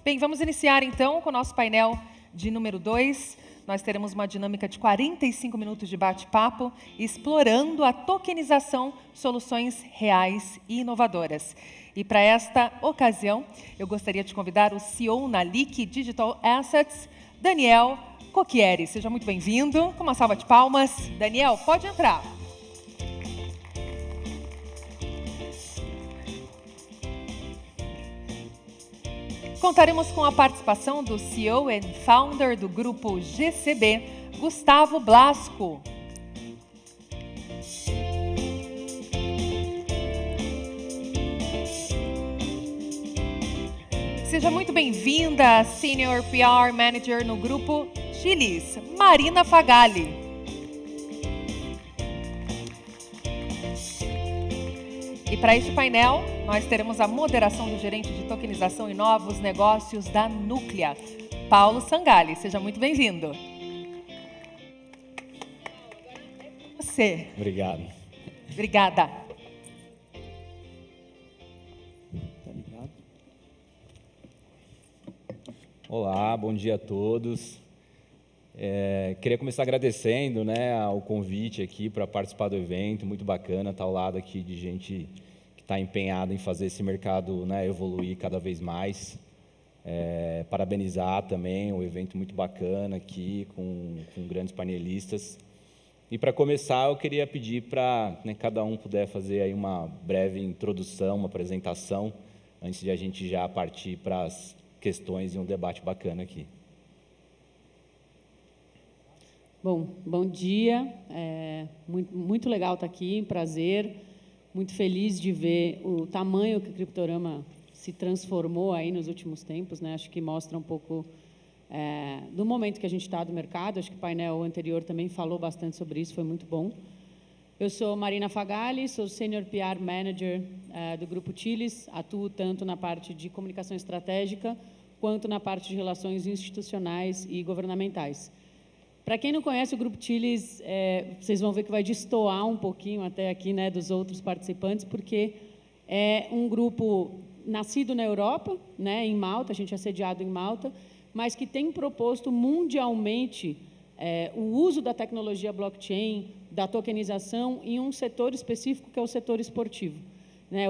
Bem, vamos iniciar então com o nosso painel de número 2. Nós teremos uma dinâmica de 45 minutos de bate-papo, explorando a tokenização, soluções reais e inovadoras. E para esta ocasião, eu gostaria de convidar o CEO na Liqui Digital Assets, Daniel Cocchieri. Seja muito bem-vindo, com uma salva de palmas. Daniel, pode entrar. Contaremos com a participação do CEO e Founder do Grupo GCB, Gustavo Blasco. Seja muito bem-vinda, Senior PR Manager no Grupo Chili's, Marina Fagali. E para este painel, nós teremos a moderação do gerente de tokenização e novos negócios da Núclea, Paulo Sangalli. Seja muito bem-vindo. Você. Obrigado. Obrigada. Olá, bom dia a todos. Queria começar agradecendo, o convite aqui para participar do evento, muito bacana estar ao lado aqui de gente que está empenhada em fazer esse mercado evoluir cada vez mais. Parabenizar também, um evento muito bacana aqui, com grandes painelistas. E para começar, eu queria pedir para cada um puder fazer aí uma breve introdução, uma apresentação, antes de a gente já partir para as questões e um debate bacana aqui. Bom dia, muito legal estar aqui, prazer, muito feliz de ver o tamanho que o Criptorama se transformou aí nos últimos tempos, acho que mostra um pouco do momento que a gente está do mercado, acho que o painel anterior também falou bastante sobre isso, foi muito bom. Eu sou Marina Fagali, sou Senior PR Manager do Grupo Chili's, atuo tanto na parte de comunicação estratégica, quanto na parte de relações institucionais e governamentais. Para quem não conhece o Grupo Chili's, vocês vão ver que vai destoar um pouquinho até aqui dos outros participantes, porque é um grupo nascido na Europa, em Malta, a gente é sediado em Malta, mas que tem proposto mundialmente o uso da tecnologia blockchain, da tokenização, em um setor específico, que é o setor esportivo.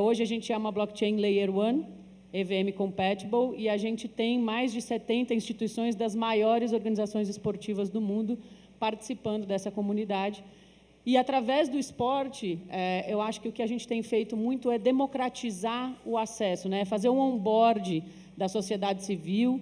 Hoje a gente chama blockchain Layer 1, EVM Compatible, e a gente tem mais de 70 instituições das maiores organizações esportivas do mundo participando dessa comunidade. E, através do esporte, eu acho que o que a gente tem feito muito é democratizar o acesso, fazer um onboard da sociedade civil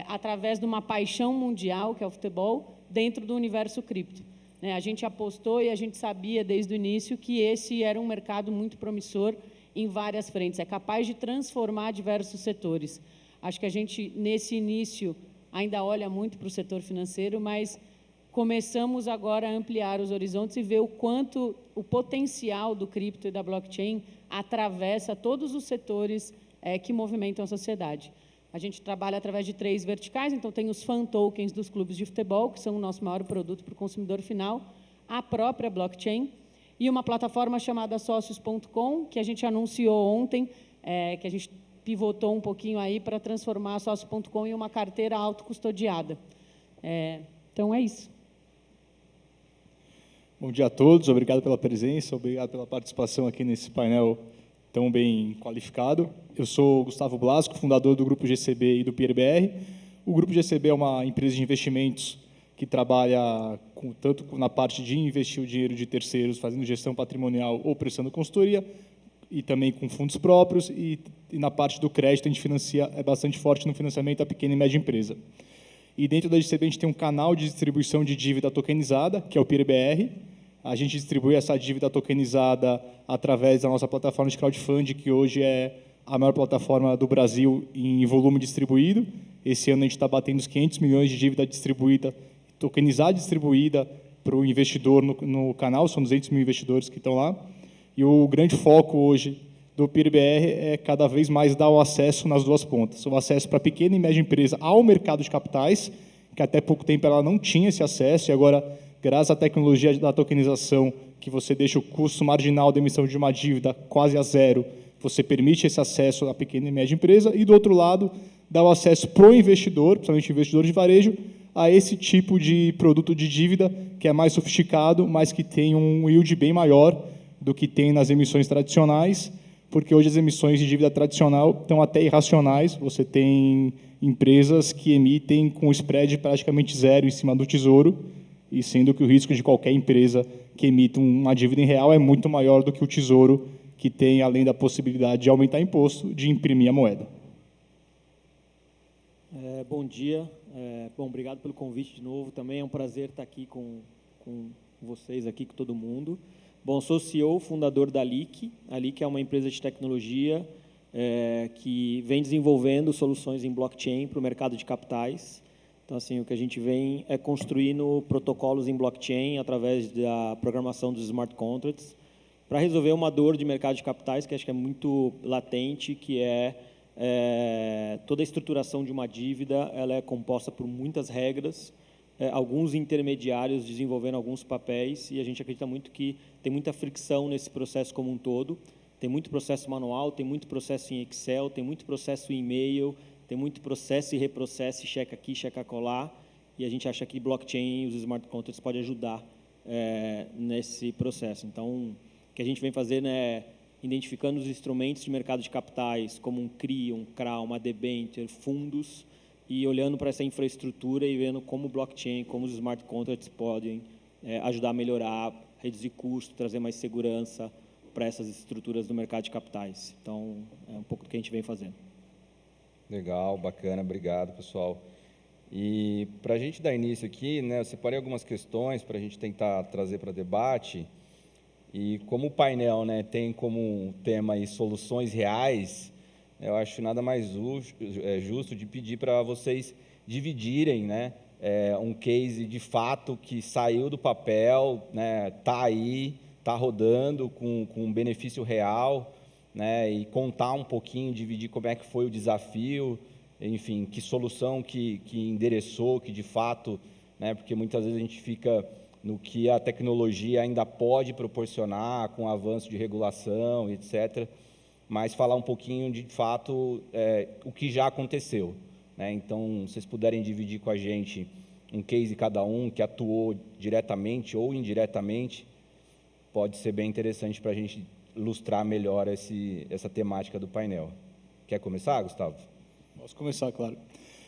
através de uma paixão mundial, que é o futebol, dentro do universo cripto. A gente apostou e a gente sabia desde o início que esse era um mercado muito promissor em várias frentes, é capaz de transformar diversos setores. Acho que a gente, nesse início, ainda olha muito para o setor financeiro, mas começamos agora a ampliar os horizontes e ver o quanto o potencial do cripto e da blockchain atravessa todos os setores que movimentam a sociedade. A gente trabalha através de 3 verticais, então tem os fan tokens dos clubes de futebol, que são o nosso maior produto para o consumidor final, a própria blockchain, e uma plataforma chamada Sócios.com, que a gente anunciou ontem, que a gente pivotou um pouquinho aí para transformar a Sócios.com em uma carteira autocustodiada. Então, é isso. Bom dia a todos, obrigado pela presença, obrigado pela participação aqui nesse painel tão bem qualificado. Eu sou Gustavo Blasco, fundador do Grupo GCB e do PIRBR. O Grupo GCB é uma empresa de investimentos que trabalha tanto na parte de investir o dinheiro de terceiros, fazendo gestão patrimonial ou prestando consultoria, e também com fundos próprios, e na parte do crédito a gente é bastante forte no financiamento da pequena e média empresa. E dentro da GCB a gente tem um canal de distribuição de dívida tokenizada, que é o PIRBR. A gente distribui essa dívida tokenizada através da nossa plataforma de crowdfunding, que hoje é a maior plataforma do Brasil em volume distribuído. Esse ano a gente está batendo os 500 milhões de dívida distribuída, tokenizada e distribuída para o investidor no canal, são 200 mil investidores que estão lá. E o grande foco hoje do PIRBR é cada vez mais dar o acesso nas duas pontas. O acesso para a pequena e média empresa ao mercado de capitais, que até pouco tempo ela não tinha esse acesso, e agora, graças à tecnologia da tokenização, que você deixa o custo marginal da emissão de uma dívida quase a zero, você permite esse acesso à pequena e média empresa, e, do outro lado, dá o acesso para o investidor, principalmente o investidor de varejo, a esse tipo de produto de dívida que é mais sofisticado, mas que tem um yield bem maior do que tem nas emissões tradicionais, porque hoje as emissões de dívida tradicional estão até irracionais. Você tem empresas que emitem com spread praticamente zero em cima do Tesouro, e sendo que o risco de qualquer empresa que emita uma dívida em real é muito maior do que o Tesouro, que tem, além da possibilidade de aumentar imposto, de imprimir a moeda. Bom dia. Obrigado pelo convite de novo. Também é um prazer estar aqui com vocês, aqui com todo mundo. Bom, sou CEO, fundador da Liq. A Liq é uma empresa de tecnologia que vem desenvolvendo soluções em blockchain para o mercado de capitais. Então, assim, o que a gente vem é construindo protocolos em blockchain através da programação dos smart contracts para resolver uma dor de mercado de capitais que acho que é muito latente, que toda a estruturação de uma dívida ela é composta por muitas regras, alguns intermediários desenvolvendo alguns papéis, e a gente acredita muito que tem muita fricção nesse processo como um todo. Tem muito processo manual, tem muito processo em Excel, tem muito processo em e-mail, tem muito processo e reprocesso, checa aqui, checa colar, e a gente acha que blockchain e os smart contracts podem ajudar nesse processo. Então, o que a gente vem fazendo é identificando os instrumentos de mercado de capitais, como um CRI, um CRA, uma debenture, fundos, e olhando para essa infraestrutura e vendo como o blockchain, como os smart contracts podem ajudar a melhorar, reduzir custo, trazer mais segurança para essas estruturas do mercado de capitais. Então, é um pouco do que a gente vem fazendo. Legal, bacana, obrigado, pessoal. E para a gente dar início aqui, né, eu separei algumas questões para a gente tentar trazer para debate. E como o painel, né, tem como tema aí soluções reais, eu acho nada mais justo de pedir para vocês dividirem, né, um case de fato que saiu do papel, né, está aí, está rodando com um benefício real, né, e contar um pouquinho, dividir como é que foi o desafio, enfim, que solução que endereçou, que de fato, né, porque muitas vezes a gente fica no que a tecnologia ainda pode proporcionar com o avanço de regulação, etc., mas falar um pouquinho de fato o que já aconteceu, né? Então, se vocês puderem dividir com a gente um case cada um que atuou diretamente ou indiretamente, pode ser bem interessante para a gente ilustrar melhor essa temática do painel. Quer começar, Gustavo? Posso começar, claro.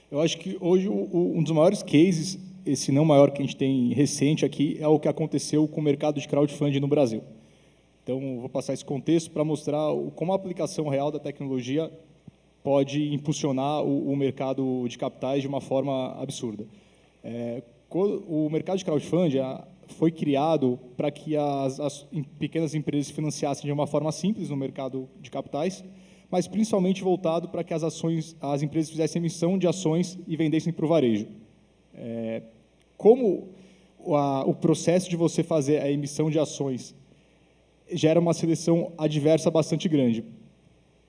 Eu acho que hoje um dos maiores cases, esse não maior que a gente tem recente aqui, é o que aconteceu com o mercado de crowdfunding no Brasil. Então, vou passar esse contexto para mostrar como a aplicação real da tecnologia pode impulsionar o mercado de capitais de uma forma absurda. O mercado de crowdfunding foi criado para que as pequenas empresas se financiassem de uma forma simples no mercado de capitais, mas principalmente voltado para que as empresas fizessem emissão de ações e vendessem para o varejo. Como o processo de você fazer a emissão de ações gera uma seleção adversa bastante grande.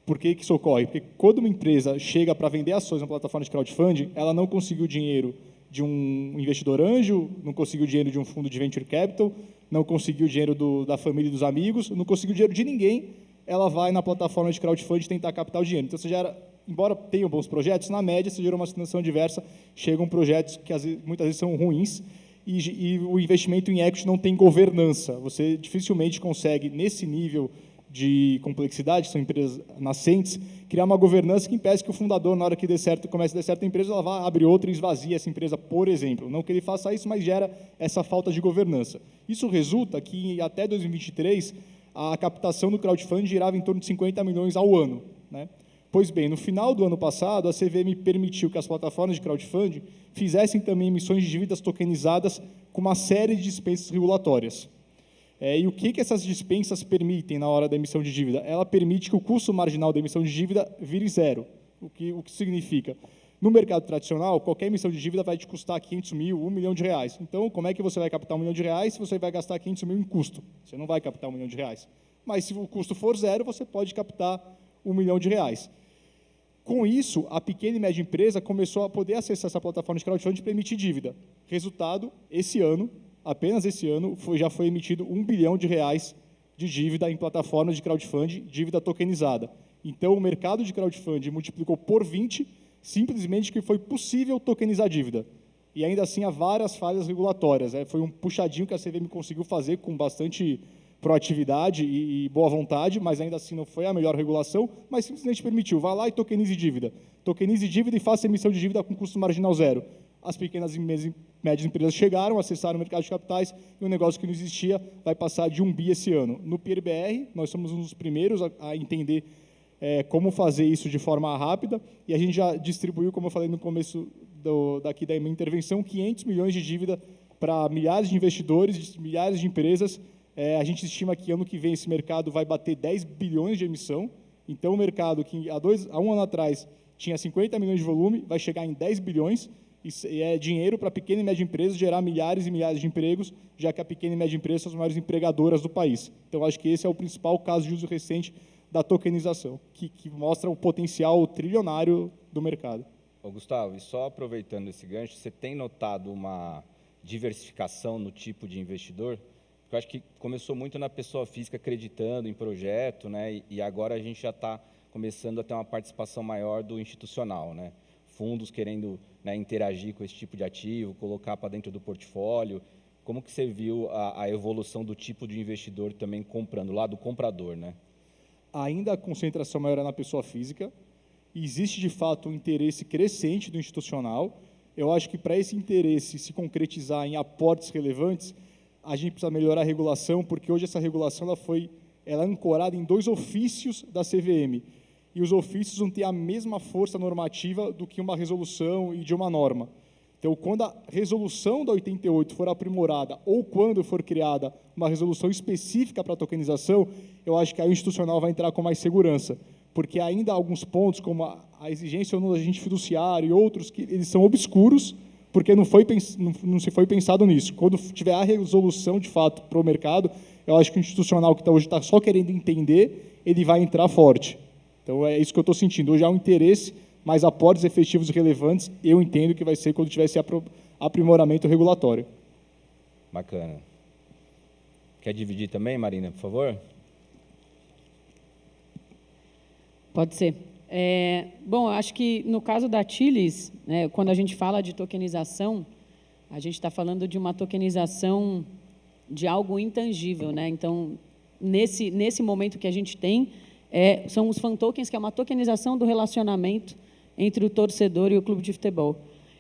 Por que isso ocorre? Porque quando uma empresa chega para vender ações na plataforma de crowdfunding, ela não conseguiu dinheiro de um investidor anjo, não conseguiu dinheiro de um fundo de venture capital, não conseguiu dinheiro da família e dos amigos, não conseguiu dinheiro de ninguém, ela vai na plataforma de crowdfunding tentar captar o dinheiro. Então, você gera, embora tenham bons projetos, na média, você gera uma situação diversa, chegam projetos que muitas vezes são ruins, e o investimento em equity não tem governança. Você dificilmente consegue, nesse nível de complexidade, são empresas nascentes, criar uma governança que impeça que o fundador, na hora que comece a dar certo a empresa, ela vá abrir outra e esvazie essa empresa, por exemplo. Não que ele faça isso, mas gera essa falta de governança. Isso resulta que, até 2023, a captação do crowdfunding girava em torno de 50 milhões ao ano, né? Pois bem, no final do ano passado, a CVM permitiu que as plataformas de crowdfunding fizessem também emissões de dívidas tokenizadas com uma série de dispensas regulatórias. E o que essas dispensas permitem na hora da emissão de dívida? Ela permite que o custo marginal da emissão de dívida vire zero. O que significa? No mercado tradicional, qualquer emissão de dívida vai te custar 500 mil, R$1 milhão. Então, como é que você vai captar R$1 milhão se você vai gastar 500 mil em custo? Você não vai captar R$1 milhão. Mas, se o custo for zero, você pode captar R$1 milhão. Com isso, a pequena e média empresa começou a poder acessar essa plataforma de crowdfunding para emitir dívida. Resultado, esse ano, apenas esse ano, já foi emitido R$1 bilhão de dívida em plataformas de crowdfunding, dívida tokenizada. Então, o mercado de crowdfunding multiplicou por 20 simplesmente que foi possível tokenizar a dívida. E ainda assim há várias falhas regulatórias. Foi um puxadinho que a CVM conseguiu fazer com bastante proatividade e boa vontade, mas ainda assim não foi a melhor regulação, mas simplesmente permitiu, vá lá e tokenize dívida. Tokenize dívida e faça emissão de dívida com custo marginal zero. As pequenas e médias empresas chegaram, acessaram o mercado de capitais e um negócio que não existia vai passar de 1 bi esse ano. No PIR-BR, nós somos um dos primeiros a entender como fazer isso de forma rápida e a gente já distribuiu, como eu falei no começo daqui da minha intervenção, 500 milhões de dívida para milhares de investidores, milhares de empresas. A gente estima que ano que vem esse mercado vai bater 10 bilhões de emissão. Então, o mercado que há um ano atrás tinha 50 milhões de volume, vai chegar em 10 bilhões, e é dinheiro para a pequena e média empresa gerar milhares e milhares de empregos, já que a pequena e média empresa são as maiores empregadoras do país. Então, acho que esse é o principal caso de uso recente da tokenização, que mostra o potencial trilionário do mercado. Ô, Gustavo, e só aproveitando esse gancho, você tem notado uma diversificação no tipo de investidor? Porque eu acho que começou muito na pessoa física acreditando em projeto, né? E agora a gente já está começando a ter uma participação maior do institucional, né? Fundos querendo, né, interagir com esse tipo de ativo, colocar para dentro do portfólio. Como que você viu a evolução do tipo de investidor também comprando, lá do comprador, né? Ainda a concentração maior é na pessoa física. Existe, de fato, um interesse crescente do institucional. Eu acho que, para esse interesse se concretizar em aportes relevantes, a gente precisa melhorar a regulação, porque hoje essa regulação ela é ancorada em 2 ofícios da CVM. E os ofícios não têm a mesma força normativa do que uma resolução e de uma norma. Então, quando a resolução da 88 for aprimorada ou quando for criada uma resolução específica para a tokenização, eu acho que a institucional vai entrar com mais segurança, porque ainda há alguns pontos, como a exigência ou não do agente fiduciário e outros, que eles são obscuros, porque não se foi pensado nisso. Quando tiver a resolução, de fato, para o mercado, eu acho que o institucional que hoje está só querendo entender, ele vai entrar forte. Então, é isso que eu estou sentindo. Hoje há um interesse, mas aportes efetivos relevantes, eu entendo que vai ser quando tiver esse aprimoramento regulatório. Bacana. Quer dividir também, Marina, por favor? Pode ser. Bom, eu acho que no caso da Tilis, né, quando a gente fala de tokenização, a gente está falando de uma tokenização de algo intangível, né? Então, nesse momento que a gente tem, são os fan tokens, que é uma tokenização do relacionamento entre o torcedor e o clube de futebol.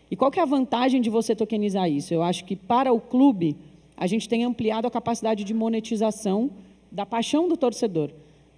E qual que é a vantagem de você tokenizar isso? Eu acho que, para o clube, a gente tem ampliado a capacidade de monetização da paixão do torcedor,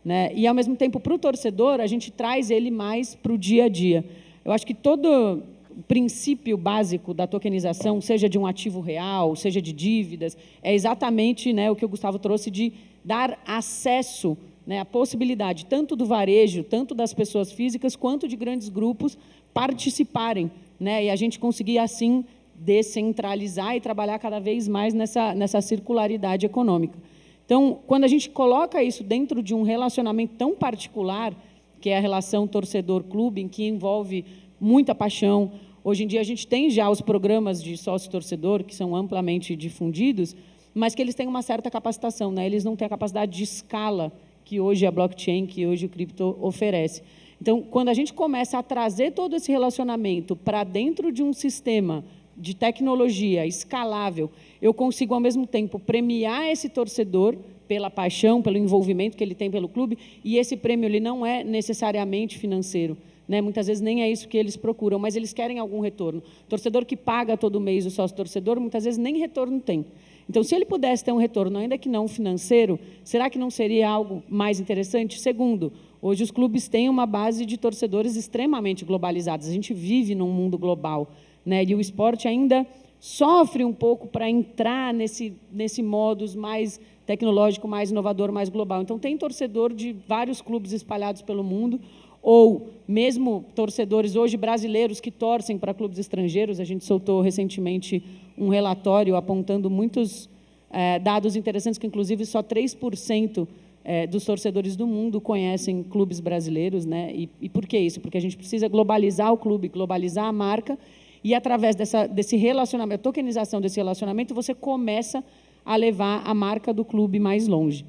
né? E, ao mesmo tempo, para o torcedor, a gente traz ele mais para o dia a dia. Eu acho que todo o princípio básico da tokenização, seja de um ativo real, seja de dívidas, é exatamente, né, o que o Gustavo trouxe de dar acesso, né, a possibilidade tanto do varejo, tanto das pessoas físicas, quanto de grandes grupos participarem, né, e a gente conseguir, assim, descentralizar e trabalhar cada vez mais nessa circularidade econômica. Então, quando a gente coloca isso dentro de um relacionamento tão particular, que é a relação torcedor-clube, em que envolve muita paixão. Hoje em dia, a gente tem já os programas de sócio-torcedor, que são amplamente difundidos, mas que eles têm uma certa capacitação, né? Eles não têm a capacidade de escala que hoje a blockchain, que hoje o cripto oferece. Então, quando a gente começa a trazer todo esse relacionamento para dentro de um sistema de tecnologia escalável, eu consigo, ao mesmo tempo, premiar esse torcedor pela paixão, pelo envolvimento que ele tem pelo clube, e esse prêmio ele não é necessariamente financeiro, né? Muitas vezes nem é isso que eles procuram, mas eles querem algum retorno. O torcedor que paga todo mês o sócio-torcedor, muitas vezes nem retorno tem. Então, se ele pudesse ter um retorno, ainda que não financeiro, será que não seria algo mais interessante? Segundo, hoje os clubes têm uma base de torcedores extremamente globalizados. A gente vive num mundo global, né? E o esporte ainda sofre um pouco para entrar nesse modus mais tecnológico, mais inovador, mais global. Então, tem torcedor de vários clubes espalhados pelo mundo, ou mesmo torcedores hoje brasileiros que torcem para clubes estrangeiros. A gente soltou recentemente um relatório apontando muitos dados interessantes, que, inclusive, só 3% dos torcedores do mundo conhecem clubes brasileiros, né? E por que isso? Porque a gente precisa globalizar o clube, globalizar a marca, e, através desse relacionamento, a tokenização desse relacionamento, você começa a levar a marca do clube mais longe.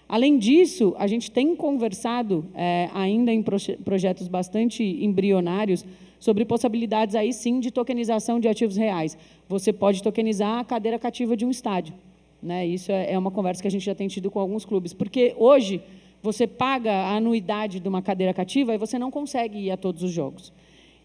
Além disso, a gente tem conversado, ainda em projetos bastante embrionários, sobre possibilidades, aí sim, de tokenização de ativos reais. Você pode tokenizar a cadeira cativa de um estádio, né? Isso é uma conversa que a gente já tem tido com alguns clubes, porque hoje você paga a anuidade de uma cadeira cativa e você não consegue ir a todos os jogos.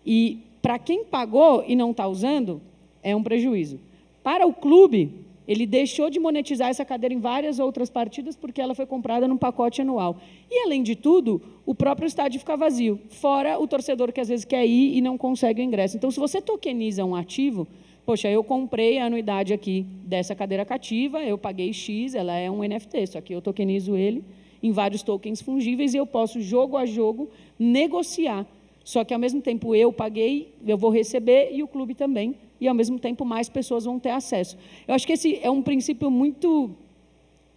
E, para quem pagou e não está usando, é um prejuízo. Para o clube, ele deixou de monetizar essa cadeira em várias outras partidas porque ela foi comprada num pacote anual. E, além de tudo, o próprio estádio fica vazio, fora o torcedor que às vezes quer ir e não consegue o ingresso. Então, se você tokeniza um ativo, poxa, eu comprei a anuidade aqui dessa cadeira cativa, eu paguei X, ela é um NFT, só que eu tokenizo ele em vários tokens fungíveis e eu posso, jogo a jogo, negociar. Só que, ao mesmo tempo, eu paguei, eu vou receber e o clube também, e, ao mesmo tempo, mais pessoas vão ter acesso. Eu acho que esse é um princípio muito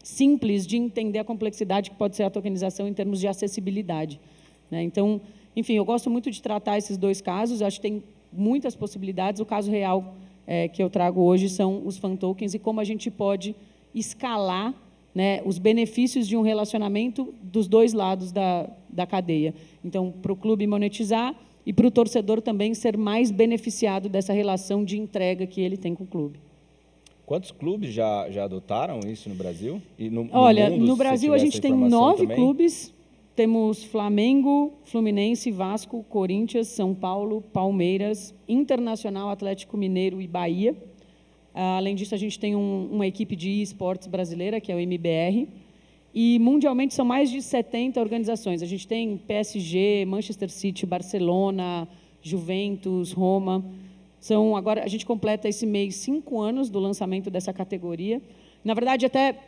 simples de entender a complexidade que pode ser a tokenização em termos de acessibilidade, né? Então, enfim, eu gosto muito de tratar esses dois casos, acho que tem muitas possibilidades. O caso real que eu trago hoje são os fan tokens e como a gente pode escalar, né, os benefícios de um relacionamento dos dois lados da cadeia. Então, para o clube monetizar e para o torcedor também ser mais beneficiado dessa relação de entrega que ele tem com o clube. Quantos clubes já adotaram isso no Brasil? E Olha, mundo, no Brasil a gente tem 9 também? clubes. Temos Flamengo, Fluminense, Vasco, Corinthians, São Paulo, Palmeiras, Internacional, Atlético Mineiro e Bahia. Além disso, a gente tem uma equipe de esportes brasileira, que é o MBR, e mundialmente são mais de 70 organizações. A gente tem PSG, Manchester City, Barcelona, Juventus, Roma. Agora, a gente completa esse mês 5 anos do lançamento dessa categoria. Na verdade, até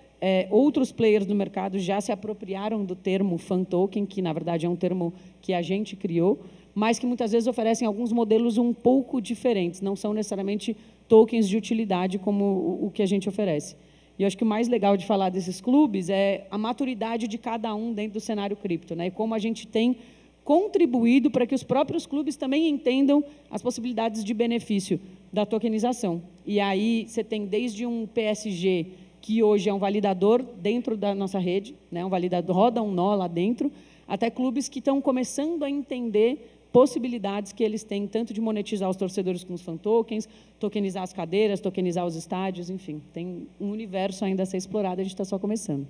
outros players do mercado já se apropriaram do termo fan token, que, na verdade, é um termo que a gente criou, mas que muitas vezes oferecem alguns modelos um pouco diferentes, não são necessariamente tokens de utilidade como o que a gente oferece. E eu acho que o mais legal de falar desses clubes é a maturidade de cada um dentro do cenário cripto, né? E como a gente tem contribuído para que os próprios clubes também entendam as possibilidades de benefício da tokenização. E aí você tem desde um PSG, que hoje é um validador dentro da nossa rede, né? Um validador, roda um nó lá dentro, até clubes que estão começando a entender possibilidades que eles têm, tanto de monetizar os torcedores com os fan tokens, tokenizar as cadeiras, tokenizar os estádios, enfim. Tem um universo ainda a ser explorado, a gente está só começando.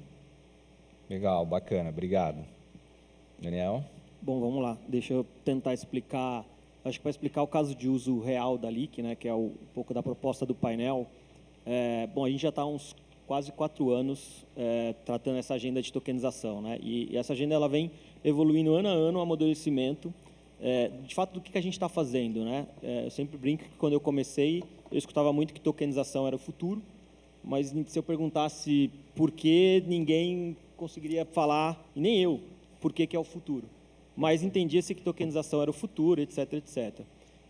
Legal, bacana, obrigado. Daniel? Bom, vamos lá. Deixa eu tentar explicar, acho que para explicar o caso de uso real da LIC, né, que é um pouco da proposta do painel. Bom, a gente já está há uns quase 4 anos tratando essa agenda de tokenização, né? E essa agenda ela vem evoluindo ano a ano, o amadurecimento, de fato, do que a gente está fazendo, né? Eu sempre brinco que, quando eu comecei, eu escutava muito que tokenização era o futuro, mas se eu perguntasse por que, ninguém conseguiria falar, e nem eu, por que é o futuro. Mas entendia-se que tokenização era o futuro, etc, etc.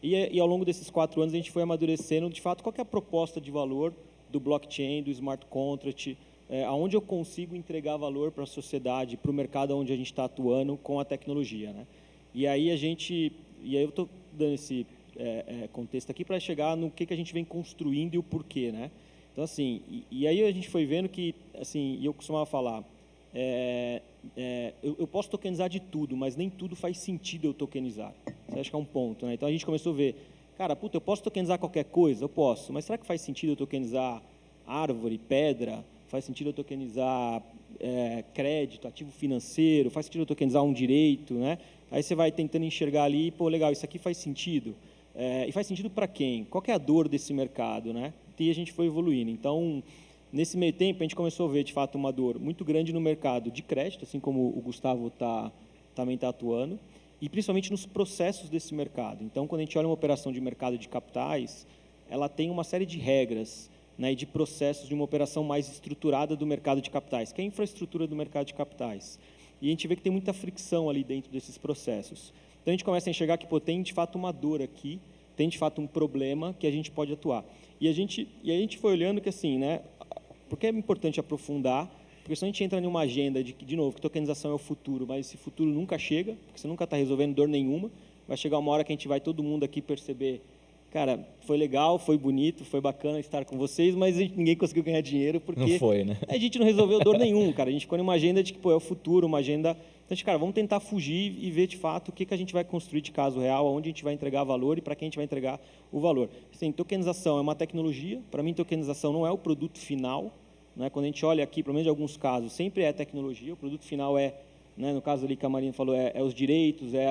E ao longo desses 4 anos, a gente foi amadurecendo, de fato, qual que é a proposta de valor do blockchain, do smart contract, aonde eu consigo entregar valor para a sociedade, para o mercado onde a gente está atuando com a tecnologia, né? E aí eu estou dando esse contexto aqui para chegar no que a gente vem construindo e o porquê, né? Então, assim, e aí a gente foi vendo que, assim, e eu costumava falar, eu posso tokenizar de tudo, mas nem tudo faz sentido eu tokenizar. Você acha que é um ponto, né? Então a gente começou a ver, cara, eu posso tokenizar qualquer coisa? Eu posso, mas será que faz sentido eu tokenizar árvore, pedra? Faz sentido eu tokenizar crédito, ativo financeiro? Faz sentido eu tokenizar um direito, né? Aí você vai tentando enxergar ali, pô, legal, isso aqui faz sentido. E faz sentido para quem? Qual que é a dor desse mercado, né? E a gente foi evoluindo. Então, nesse meio tempo, a gente começou a ver, de fato, uma dor muito grande no mercado de crédito, assim como o Gustavo também está atuando, e principalmente nos processos desse mercado. Então, quando a gente olha uma operação de mercado de capitais, ela tem uma série de regras, né, e de processos de uma operação mais estruturada do mercado de capitais, que é a infraestrutura do mercado de capitais. E a gente vê que tem muita fricção ali dentro desses processos. Então, a gente começa a enxergar que, pô, tem, de fato, uma dor aqui, tem, de fato, um problema que a gente pode atuar. E a gente foi olhando que, assim, né, porque é importante aprofundar, porque senão a gente entra em uma agenda de novo, que tokenização é o futuro, mas esse futuro nunca chega, porque você nunca está resolvendo dor nenhuma. Vai chegar uma hora que a gente vai, todo mundo aqui, perceber, cara, foi legal, foi bonito, foi bacana estar com vocês, mas ninguém conseguiu ganhar dinheiro porque Não foi, né? a gente não resolveu dor nenhum, cara. A gente ficou numa agenda de que, pô, é o futuro, uma agenda... Então, a gente, cara, vamos tentar fugir e ver, de fato, o que a gente vai construir de caso real, aonde a gente vai entregar valor e para quem a gente vai entregar o valor. Assim, tokenização é uma tecnologia. Para mim, tokenização não é o produto final, né? Quando a gente olha aqui, pelo menos em alguns casos, sempre é tecnologia. O produto final é, né, no caso ali que a Marina falou, é os direitos, é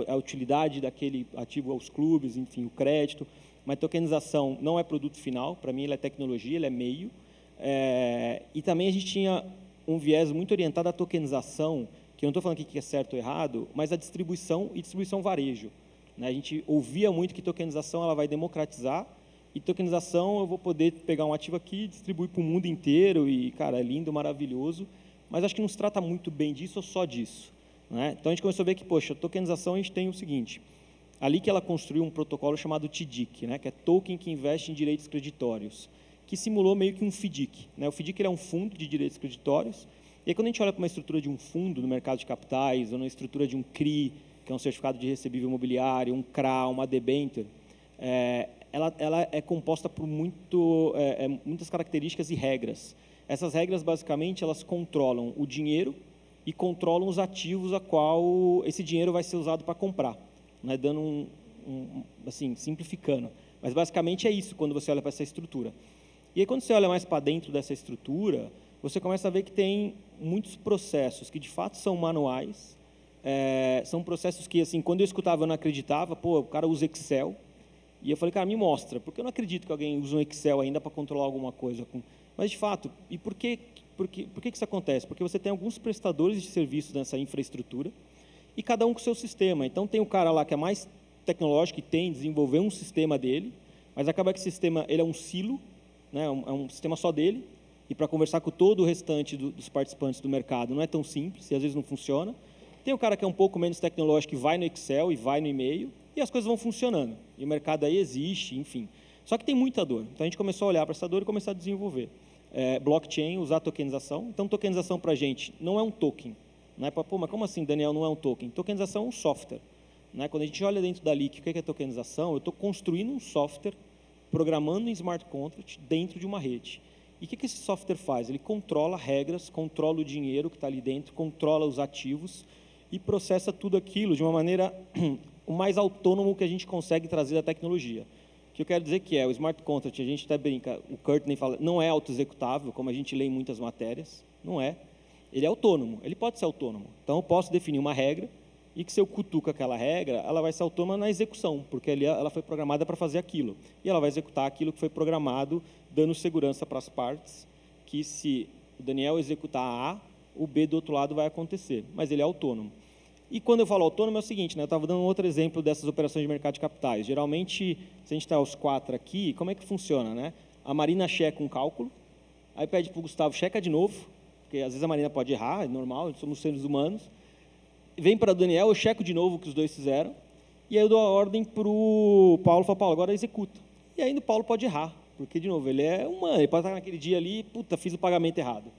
a utilidade daquele ativo aos clubes, enfim, o crédito. Mas tokenização não é produto final. Para mim, ele é tecnologia, ele é meio. E também a gente tinha um viés muito orientado à tokenização, que eu não estou falando aqui que é certo ou errado, mas a distribuição e distribuição varejo. Né? A gente ouvia muito que tokenização ela vai democratizar, e tokenização eu vou poder pegar um ativo aqui e distribuir para o mundo inteiro, e, cara, é lindo, maravilhoso, mas acho que não se trata muito bem disso ou só disso. Né? Então, a gente começou a ver que, poxa, a tokenização a gente tem o seguinte, ali que ela construiu um protocolo chamado TDIC, né? Que é Token que Investe em Direitos Creditórios, que simulou meio que um FDIC. Né? O FDIC ele é um fundo de direitos creditórios. E aí, quando a gente olha para uma estrutura de um fundo no mercado de capitais, ou na estrutura de um CRI, que é um certificado de recebível imobiliário, um CRA, uma debenture, ela é composta por muitas características e regras. Essas regras, basicamente, elas controlam o dinheiro e controlam os ativos a qual esse dinheiro vai ser usado para comprar. Né? Dando assim, simplificando. Mas, basicamente, é isso quando você olha para essa estrutura. E aí, quando você olha mais para dentro dessa estrutura, você começa a ver que tem muitos processos que, de fato, são manuais. São processos que, assim, quando eu escutava, eu não acreditava. Pô, o cara usa Excel. E eu falei, cara, me mostra. Porque eu não acredito que alguém use um Excel ainda para controlar alguma coisa. Mas, de fato, e por que isso acontece? Porque você tem alguns prestadores de serviços nessa infraestrutura e cada um com o seu sistema. Então, tem o cara lá que é mais tecnológico e desenvolver um sistema dele, mas acaba que esse sistema ele é um silo, né? É um sistema só dele. E para conversar com todo o restante dos participantes do mercado não é tão simples, e às vezes não funciona. Tem o cara que é um pouco menos tecnológico, que vai no Excel e vai no e-mail, e as coisas vão funcionando. E o mercado aí existe, enfim. Só que tem muita dor. Então, a gente começou a olhar para essa dor e começar a desenvolver. Blockchain, usar tokenização. Então, tokenização para a gente não é um token. Não é para, pô, mas como assim, Daniel, não é um token? Tokenização é um software. Né? Quando a gente olha dentro da LIC, o que é tokenização? Eu estou construindo um software, programando em smart contract dentro de uma rede. E o que esse software faz? Ele controla regras, controla o dinheiro que está ali dentro, controla os ativos e processa tudo aquilo de uma maneira o mais autônomo que a gente consegue trazer da tecnologia. O que eu quero dizer que o smart contract, a gente até brinca, o Courtney fala, não é autoexecutável, como a gente lê em muitas matérias, não é. Ele é autônomo, ele pode ser autônomo. Então, eu posso definir uma regra e que se eu cutuco aquela regra, ela vai ser autônoma na execução, porque ela foi programada para fazer aquilo. E ela vai executar aquilo que foi programado, dando segurança para as partes, que se o Daniel executar A, o B do outro lado vai acontecer, mas ele é autônomo. E quando eu falo autônomo é o seguinte, né, eu estava dando outro exemplo dessas operações de mercado de capitais. Geralmente, se a gente está os 4 aqui, como é que funciona? Né? A Marina checa um cálculo, aí pede para o Gustavo, checa de novo, porque às vezes a Marina pode errar, é normal, somos seres humanos. Vem para o Daniel, eu checo de novo o que os dois fizeram, e aí eu dou a ordem para o Paulo, falo, Paulo, agora executa. E aí o Paulo pode errar, porque, de novo, ele é humano, ele pode estar naquele dia ali, puta, fiz o pagamento errado.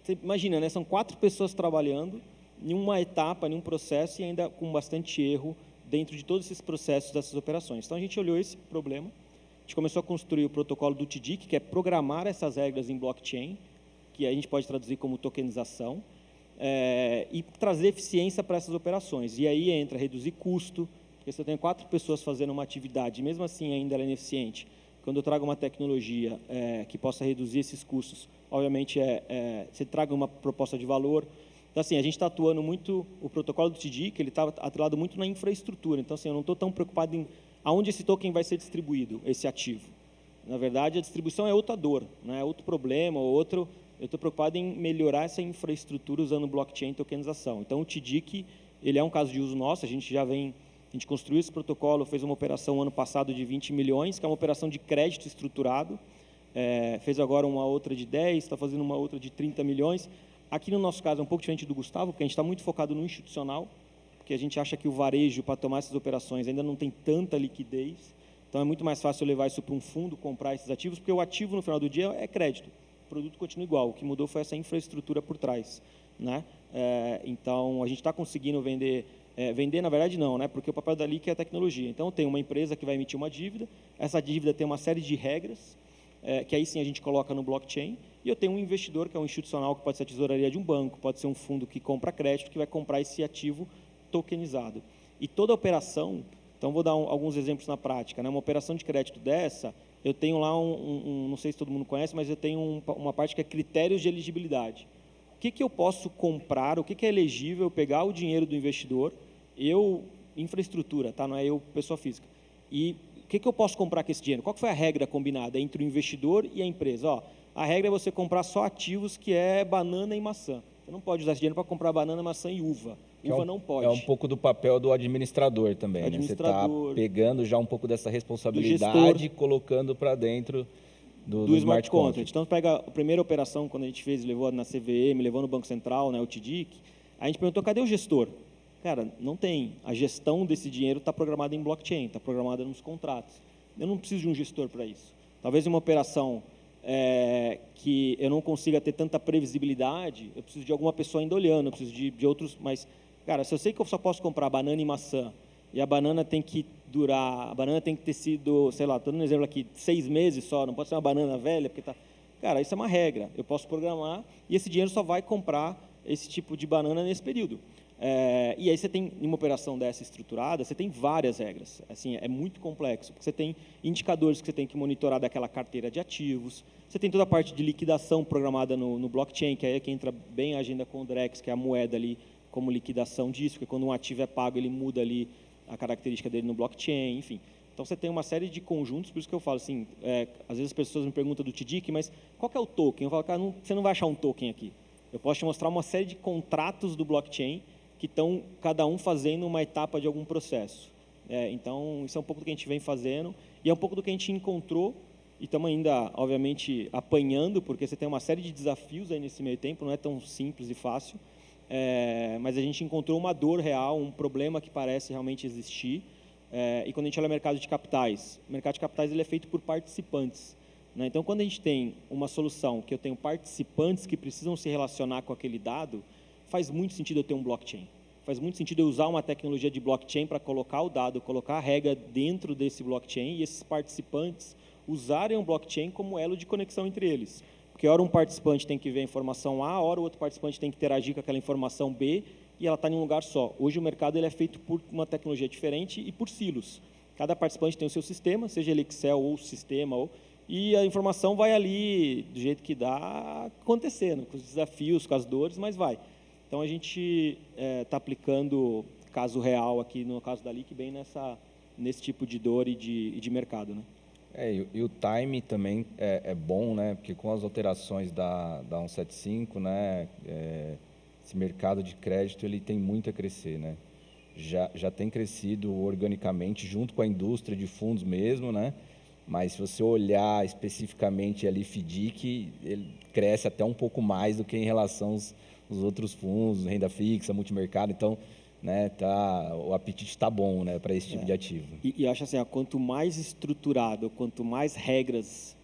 Você imagina, né? São 4 pessoas trabalhando em uma etapa, em um processo, e ainda com bastante erro dentro de todos esses processos dessas operações. Então, a gente olhou esse problema, a gente começou a construir o protocolo do TDIC, que é programar essas regras em blockchain, que a gente pode traduzir como tokenização, e trazer eficiência para essas operações. E aí entra reduzir custo, porque se eu tenho 4 pessoas fazendo uma atividade, e mesmo assim ainda ela é ineficiente, quando eu trago uma tecnologia que possa reduzir esses custos, obviamente você traga uma proposta de valor. Então, assim, a gente está atuando muito, o protocolo do TDIC, ele está atrelado muito na infraestrutura. Então, assim, eu não estou tão preocupado em aonde esse token vai ser distribuído, esse ativo. Na verdade, a distribuição é outra dor, né? É outro problema, eu estou preocupado em melhorar essa infraestrutura usando blockchain e tokenização. Então, o TDIC, ele é um caso de uso nosso, a gente construiu esse protocolo, fez uma operação ano passado de 20 milhões, que é uma operação de crédito estruturado, fez agora uma outra de 10, está fazendo uma outra de 30 milhões. Aqui no nosso caso é um pouco diferente do Gustavo, porque a gente está muito focado no institucional, porque a gente acha que o varejo, para tomar essas operações, ainda não tem tanta liquidez, então é muito mais fácil levar isso para um fundo, comprar esses ativos, porque o ativo, no final do dia, é crédito. O produto continua igual, o que mudou foi essa infraestrutura por trás. Né? Então, a gente está conseguindo vender Vender, na verdade, não, né? Porque o papel da LIC é a tecnologia. Então, tem uma empresa que vai emitir uma dívida, essa dívida tem uma série de regras, que aí sim a gente coloca no blockchain, e eu tenho um investidor, que é um institucional, que pode ser a tesouraria de um banco, pode ser um fundo que compra crédito, que vai comprar esse ativo tokenizado. E toda operação, então vou dar alguns exemplos na prática, né? Uma operação de crédito dessa, eu tenho lá não sei se todo mundo conhece, mas eu tenho uma parte que é critérios de elegibilidade. O que eu posso comprar, o que é elegível, pegar o dinheiro do investidor, infraestrutura, tá? Não é eu, pessoa física. E o que eu posso comprar com esse dinheiro? Qual foi a regra combinada entre o investidor e a empresa? A regra é você comprar só ativos que é banana e maçã. Você não pode usar esse dinheiro para comprar banana, maçã e uva. Uva não pode. É um pouco do papel do administrador também, administrador, né? Você está pegando já um pouco dessa responsabilidade e colocando para dentro do smart contract. Então, pega a primeira operação, quando a gente fez, levou na CVM, levou no Banco Central, né, o TDIC, a gente perguntou, cadê o gestor? Cara, não tem. A gestão desse dinheiro está programada em blockchain, está programada nos contratos. Eu não preciso de um gestor para isso. Talvez uma operação que eu não consiga ter tanta previsibilidade, eu preciso de alguma pessoa ainda olhando, eu preciso de outros, mas, cara, se eu sei que eu só posso comprar banana e maçã, e a banana tem que durar, a banana tem que ter sido, sei lá, estou dando um exemplo aqui, 6 meses só, não pode ser uma banana velha, porque tá... Cara, isso é uma regra, eu posso programar e esse dinheiro só vai comprar esse tipo de banana nesse período. E aí você tem, em uma operação dessa estruturada, você tem várias regras. Assim, é muito complexo, porque você tem indicadores que você tem que monitorar daquela carteira de ativos, você tem toda a parte de liquidação programada no blockchain, que aí é que entra bem a agenda Condrex, que é a moeda ali como liquidação disso, porque quando um ativo é pago, ele muda ali a característica dele no blockchain, enfim. Então, você tem uma série de conjuntos, por isso que eu falo assim, às vezes as pessoas me perguntam do TDIC, mas qual que é o token? Eu falo, cara, você não vai achar um token aqui. Eu posso te mostrar uma série de contratos do blockchain que estão, cada um, fazendo uma etapa de algum processo. Então, isso é um pouco do que a gente vem fazendo e é um pouco do que a gente encontrou e estamos ainda, obviamente, apanhando, porque você tem uma série de desafios aí nesse meio tempo, não é tão simples e fácil, mas a gente encontrou uma dor real, um problema que parece realmente existir. E quando a gente olha o mercado de capitais, ele é feito por participantes, né? Então, quando a gente tem uma solução que eu tenho participantes que precisam se relacionar com aquele dado, faz muito sentido eu ter um blockchain. Faz muito sentido eu usar uma tecnologia de blockchain para colocar o dado, colocar a regra dentro desse blockchain e esses participantes usarem o blockchain como elo de conexão entre eles. Porque, ora, um participante tem que ver a informação A, ora, o outro participante tem que interagir com aquela informação B, e ela está em um lugar só. Hoje, o mercado ele é feito por uma tecnologia diferente e por silos. Cada participante tem o seu sistema, seja ele Excel ou sistema, e a informação vai ali, do jeito que dá, acontecendo, com os desafios, com as dores, mas vai. Então, a gente está aplicando caso real aqui, no caso da LIC, bem nesse tipo de dor e de mercado, né? E o time também é bom, né? Porque com as alterações da 175, né? Esse mercado de crédito ele tem muito a crescer, né? Já tem crescido organicamente junto com a indústria de fundos mesmo, né? Mas se você olhar especificamente ali FDIC, ele cresce até um pouco mais do que em relação aos outros fundos, renda fixa, multimercado. Então, né, o apetite está bom, né, para esse tipo de ativo. E acho assim, quanto mais estruturado, quanto mais regras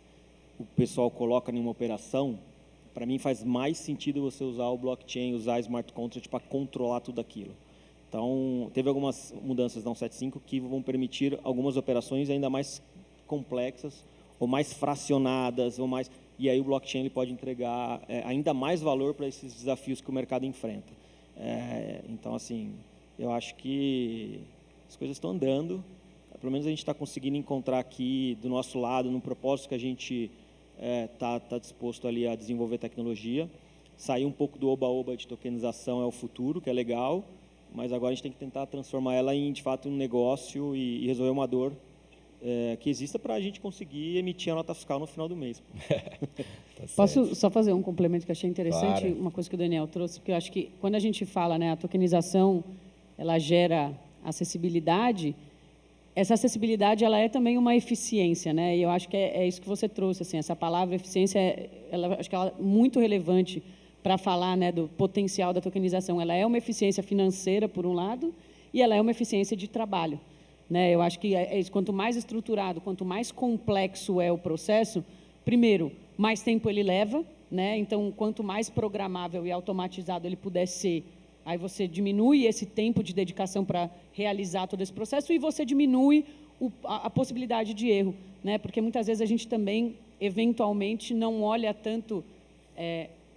o pessoal coloca em uma operação, para mim faz mais sentido você usar o blockchain, usar smart contract para controlar tudo aquilo. Então, teve algumas mudanças na 175 que vão permitir algumas operações ainda mais complexas, ou mais fracionadas, e aí o blockchain ele pode entregar ainda mais valor para esses desafios que o mercado enfrenta. Então, assim, eu acho que as coisas estão andando, pelo menos a gente está conseguindo encontrar aqui, do nosso lado, no propósito que a gente está disposto ali a desenvolver tecnologia. Sair um pouco do oba-oba de tokenização é o futuro, que é legal, mas agora a gente tem que tentar transformar ela em, de fato, um negócio e resolver uma dor que exista para a gente conseguir emitir a nota fiscal no final do mês. Tá Posso só fazer um complemento que achei interessante? Claro. Uma coisa que o Daniel trouxe, porque eu acho que quando a gente fala, né, a tokenização, ela gera acessibilidade, essa acessibilidade ela é também uma eficiência, né? E eu acho que é isso que você trouxe, assim, essa palavra eficiência, acho que ela é muito relevante para falar, né, do potencial da tokenização. Ela é uma eficiência financeira, por um lado, e ela é uma eficiência de trabalho, né? Eu acho que quanto mais estruturado, quanto mais complexo é o processo, primeiro, mais tempo ele leva, né? Então, quanto mais programável e automatizado ele puder ser, Aí você diminui esse tempo de dedicação para realizar todo esse processo e você diminui a possibilidade de erro, né? Porque muitas vezes a gente também, eventualmente, não olha tanto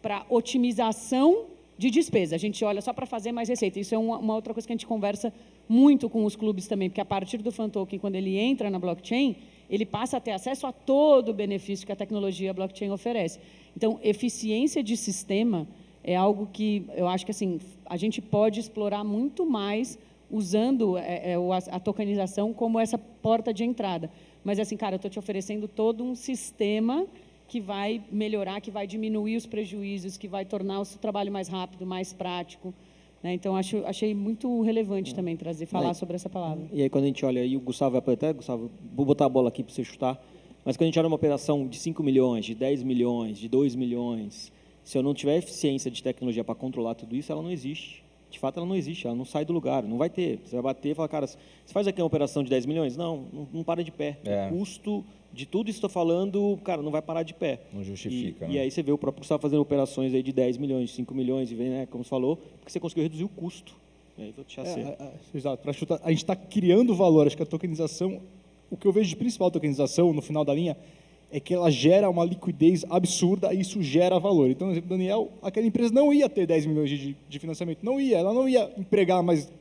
para otimização de despesa. A gente olha só para fazer mais receita. Isso é uma outra coisa que a gente conversa muito com os clubes também, porque a partir do Fan Token, quando ele entra na blockchain, ele passa a ter acesso a todo o benefício que a tecnologia blockchain oferece. Então, eficiência de sistema é algo que eu acho que assim, a gente pode explorar muito mais usando a tokenização como essa porta de entrada. Mas, assim, cara, eu estou te oferecendo todo um sistema que vai melhorar, que vai diminuir os prejuízos, que vai tornar o seu trabalho mais rápido, mais prático. Né? Então, achei muito relevante também falar sobre essa palavra. E aí, quando a gente olha, e o Gustavo vai até, Gustavo, vou botar a bola aqui para você chutar, mas quando a gente olha uma operação de 5 milhões, de 10 milhões, de 2 milhões, se eu não tiver eficiência de tecnologia para controlar tudo isso, ela não existe. De fato, ela não existe, ela não sai do lugar, não vai ter. Você vai bater e falar, cara, você faz aqui uma operação de 10 milhões? Não para de pé. O custo de tudo isso que estou falando, cara, não vai parar de pé. Não justifica. E aí você vê o próprio Gustavo fazendo operações aí de 10 milhões, 5 milhões, e vem, né, como você falou, porque você conseguiu reduzir o custo. E aí, vou deixar ser. Exato. Para chutar, a gente está criando valor. Acho que a tokenização, o que eu vejo de principal tokenização, no final da linha, é que ela gera uma liquidez absurda e isso gera valor. Então, no exemplo do Daniel, aquela empresa não ia ter 10 milhões de financiamento. Não ia. Ela não ia empregar mais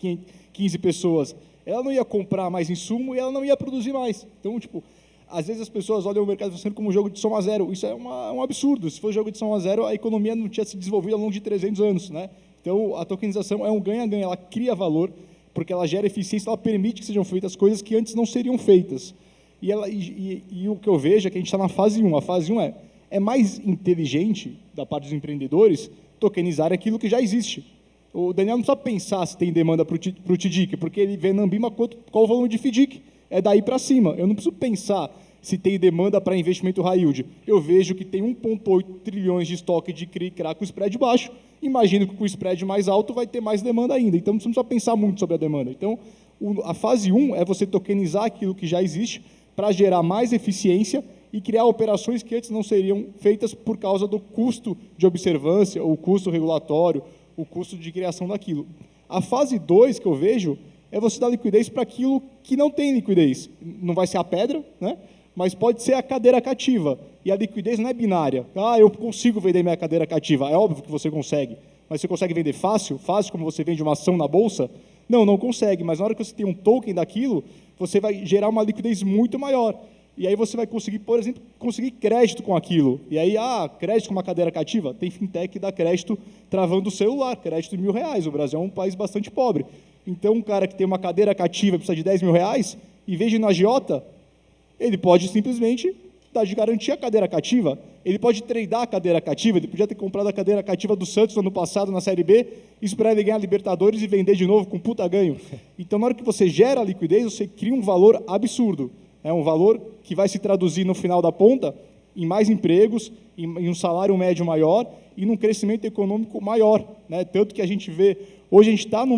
15 pessoas. Ela não ia comprar mais insumo e ela não ia produzir mais. Então, tipo, às vezes as pessoas olham o mercado financeiro como um jogo de soma zero. Isso é um absurdo. Se fosse jogo de soma zero, a economia não tinha se desenvolvido ao longo de 300 anos. Né? Então, a tokenização é um ganha-ganha. Ela cria valor porque ela gera eficiência, ela permite que sejam feitas coisas que antes não seriam feitas. E o que eu vejo é que a gente está na fase 1. A fase 1 é mais inteligente, da parte dos empreendedores, tokenizar aquilo que já existe. O Daniel não precisa pensar se tem demanda para o TIDIC, porque ele vê na Ambima qual o volume de FDIC. É daí para cima. Eu não preciso pensar se tem demanda para investimento high yield. Eu vejo que tem 1,8 trilhões de estoque de CRI com spread baixo. Imagino que com o spread mais alto vai ter mais demanda ainda. Então, você não precisa pensar muito sobre a demanda. Então, a fase 1 é você tokenizar aquilo que já existe para gerar mais eficiência e criar operações que antes não seriam feitas por causa do custo de observância, o custo regulatório, o custo de criação daquilo. A fase 2 que eu vejo é você dar liquidez para aquilo que não tem liquidez. Não vai ser a pedra, né? Mas pode ser a cadeira cativa. E a liquidez não é binária. Eu consigo vender minha cadeira cativa. É óbvio que você consegue. Mas você consegue vender fácil? Fácil como você vende uma ação na bolsa? Não consegue. Mas na hora que você tem um token daquilo, você vai gerar uma liquidez muito maior. E aí você vai conseguir, por exemplo, conseguir crédito com aquilo. E aí, crédito com uma cadeira cativa? Tem fintech que dá crédito travando o celular, crédito de R$1.000. O Brasil é um país bastante pobre. Então, um cara que tem uma cadeira cativa e precisa de R$10.000, em vez de ir no agiota, ele pode simplesmente dar de garantia a cadeira cativa. Ele pode tradear a cadeira cativa, ele podia ter comprado a cadeira cativa do Santos no ano passado na Série B, esperar ele ganhar a Libertadores e vender de novo com puta ganho. Então, na hora que você gera a liquidez, você cria um valor absurdo. É um valor que vai se traduzir no final da ponta em mais empregos, em um salário médio maior e num crescimento econômico maior. Né? Tanto que a gente vê, hoje a gente está num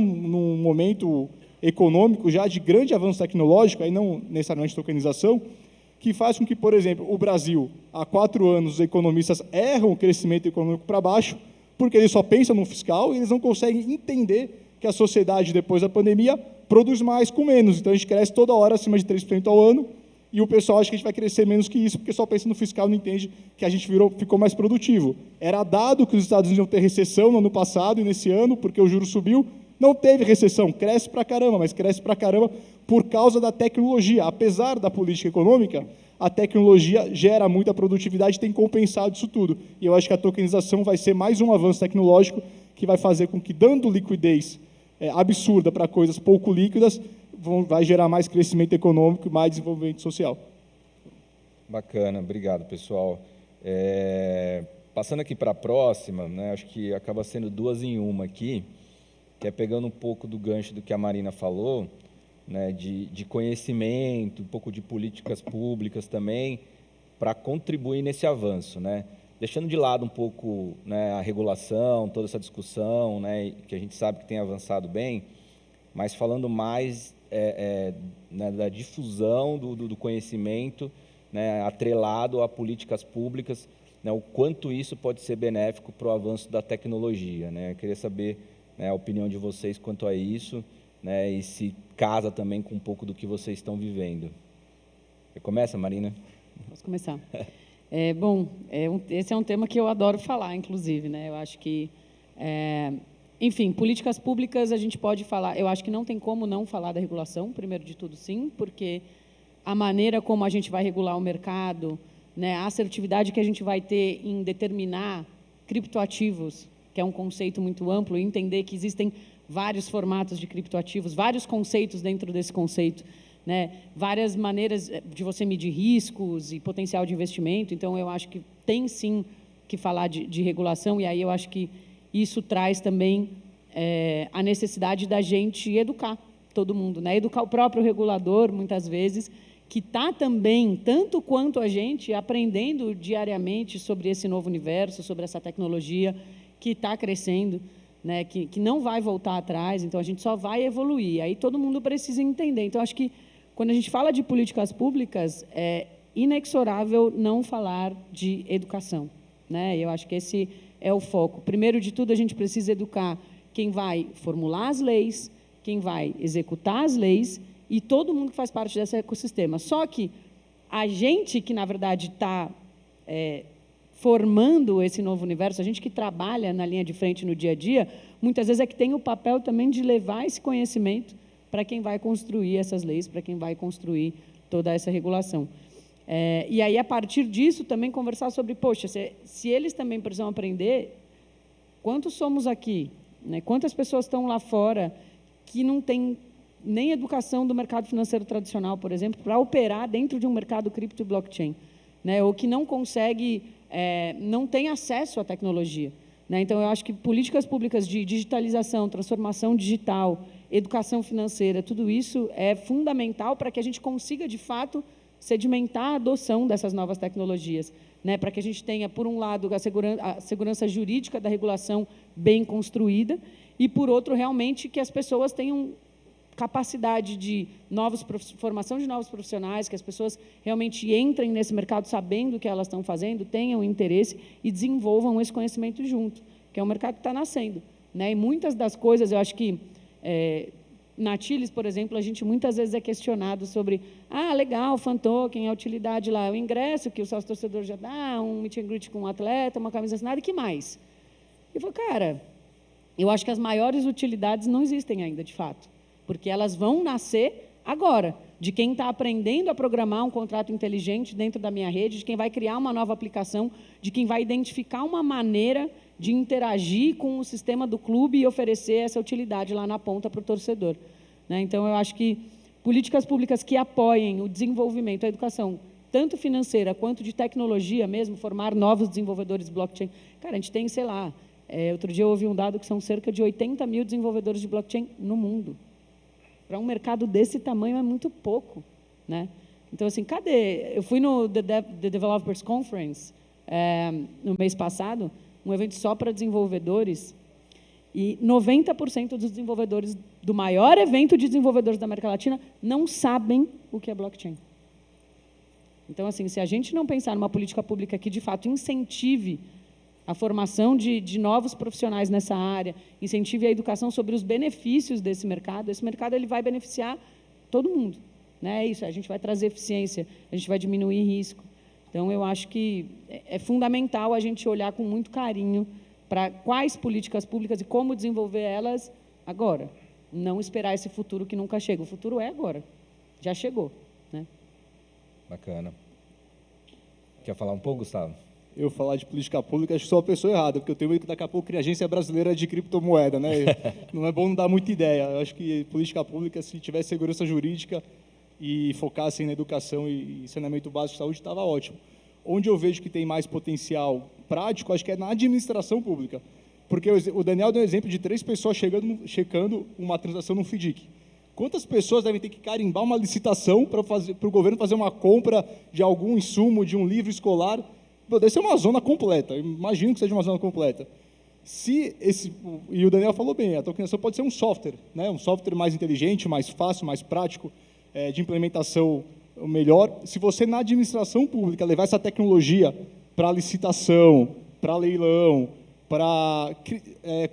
momento econômico já de grande avanço tecnológico, aí não necessariamente tokenização, que faz com que, por exemplo, o Brasil, há 4 anos, os economistas erram o crescimento econômico para baixo, porque eles só pensam no fiscal e eles não conseguem entender que a sociedade, depois da pandemia, produz mais com menos. Então, a gente cresce toda hora acima de 3% ao ano, e o pessoal acha que a gente vai crescer menos que isso, porque só pensa no fiscal e não entende que a gente ficou mais produtivo. Era dado que os Estados Unidos iam ter recessão no ano passado e nesse ano, porque o juro subiu. Não teve recessão, cresce pra caramba, mas cresce pra caramba por causa da tecnologia. Apesar da política econômica, a tecnologia gera muita produtividade e tem compensado isso tudo. E eu acho que a tokenização vai ser mais um avanço tecnológico que vai fazer com que, dando liquidez absurda para coisas pouco líquidas, vai gerar mais crescimento econômico e mais desenvolvimento social. Bacana, obrigado, pessoal. Passando aqui para a próxima, né, acho que acaba sendo 2 em 1 aqui, que é pegando um pouco do gancho do que a Marina falou, né, de conhecimento, um pouco de políticas públicas também, para contribuir nesse avanço, né? Deixando de lado um pouco, né, a regulação, toda essa discussão, né, que a gente sabe que tem avançado bem, mas falando mais né, da difusão do conhecimento, né, atrelado a políticas públicas, né, o quanto isso pode ser benéfico para o avanço da tecnologia. Né? Eu queria saber né, a opinião de vocês quanto a isso, né, e se casa também com um pouco do que vocês estão vivendo. Você começa, Marina? Posso começar? Bom, esse é um tema que eu adoro falar, inclusive, né? Eu acho que, enfim, políticas públicas a gente pode falar. Eu acho que não tem como não falar da regulação, primeiro de tudo, sim, porque a maneira como a gente vai regular o mercado, né, a assertividade que a gente vai ter em determinar criptoativos, que é um conceito muito amplo, e entender que existem vários formatos de criptoativos, vários conceitos dentro desse conceito, né, várias maneiras de você medir riscos e potencial de investimento. Então, eu acho que tem, sim, que falar de regulação, e aí eu acho que isso traz também a necessidade da gente educar todo mundo, né, educar o próprio regulador, muitas vezes, que está também, tanto quanto a gente, aprendendo diariamente sobre esse novo universo, sobre essa tecnologia que está crescendo, né, que não vai voltar atrás, então a gente só vai evoluir. Aí todo mundo precisa entender. Então, acho que, quando a gente fala de políticas públicas, é inexorável não falar de educação, né? Eu acho que esse é o foco. Primeiro de tudo, a gente precisa educar quem vai formular as leis, quem vai executar as leis e todo mundo que faz parte desse ecossistema. Só que a gente que, na verdade, está formando esse novo universo, a gente que trabalha na linha de frente no dia a dia, muitas vezes é que tem o papel também de levar esse conhecimento para quem vai construir essas leis, para quem vai construir toda essa regulação. E aí, a partir disso, também conversar sobre, poxa, se eles também precisam aprender, quantos somos aqui? Né? Quantas pessoas estão lá fora que não têm nem educação do mercado financeiro tradicional, por exemplo, para operar dentro de um mercado cripto e blockchain, né? Ou que não consegue, não tem acesso à tecnologia, né? Então, eu acho que políticas públicas de digitalização, transformação digital, educação financeira, tudo isso é fundamental para que a gente consiga, de fato, sedimentar a adoção dessas novas tecnologias, né? Para que a gente tenha, por um lado, a segurança jurídica da regulação bem construída e, por outro, realmente que as pessoas tenham capacidade de formação de novos profissionais, que as pessoas realmente entrem nesse mercado sabendo o que elas estão fazendo, tenham interesse e desenvolvam esse conhecimento junto, que é um mercado que está nascendo, né? E muitas das coisas, eu acho que, na Tiles, por exemplo, a gente muitas vezes é questionado sobre, legal, fan token, a utilidade lá, o ingresso que o sócio torcedor já dá, um meet and greet com um atleta, uma camisa assinada, e que mais? Eu falo, cara, eu acho que as maiores utilidades não existem ainda, de fato, porque elas vão nascer agora, de quem está aprendendo a programar um contrato inteligente dentro da minha rede, de quem vai criar uma nova aplicação, de quem vai identificar uma maneira de interagir com o sistema do clube e oferecer essa utilidade lá na ponta para o torcedor, né? Então, eu acho que políticas públicas que apoiem o desenvolvimento, a educação, tanto financeira quanto de tecnologia mesmo, formar novos desenvolvedores de blockchain. Cara, a gente tem, sei lá, outro dia eu ouvi um dado que são cerca de 80 mil desenvolvedores de blockchain no mundo. Para um mercado desse tamanho é muito pouco, né? Então, assim, cadê? Eu fui no The Developers Conference no mês passado, um evento só para desenvolvedores, e 90% dos desenvolvedores do maior evento de desenvolvedores da América Latina não sabem o que é blockchain. Então, assim, se a gente não pensar numa política pública que, de fato, incentive a formação de novos profissionais nessa área, incentive a educação sobre os benefícios desse mercado, esse mercado ele vai beneficiar todo mundo, né? É isso, a gente vai trazer eficiência, a gente vai diminuir risco. Então, eu acho que é fundamental a gente olhar com muito carinho para quais políticas públicas e como desenvolver elas agora. Não esperar esse futuro que nunca chega. O futuro é agora. Já chegou, né? Bacana. Quer falar um pouco, Gustavo? Eu falar de política pública, acho que sou a pessoa errada, porque eu tenho medo que daqui a pouco crie a Agência Brasileira de Criptomoeda, né? Não é bom não dar muita ideia. Eu acho que política pública, se tivesse segurança jurídica e focasse na educação e saneamento básico de saúde, estava ótimo. Onde eu vejo que tem mais potencial prático, acho que é na administração pública. Porque o Daniel deu um exemplo de 3 pessoas checando uma transação no FDIC. Quantas pessoas devem ter que carimbar uma licitação para o governo fazer uma compra de algum insumo, de um livro escolar? Deve ser uma zona completa, imagino que seja uma zona completa. E o Daniel falou bem, a tokenização pode ser um software, né? Um software mais inteligente, mais fácil, mais prático, de implementação melhor. Se você, na administração pública, levar essa tecnologia para licitação, para leilão, para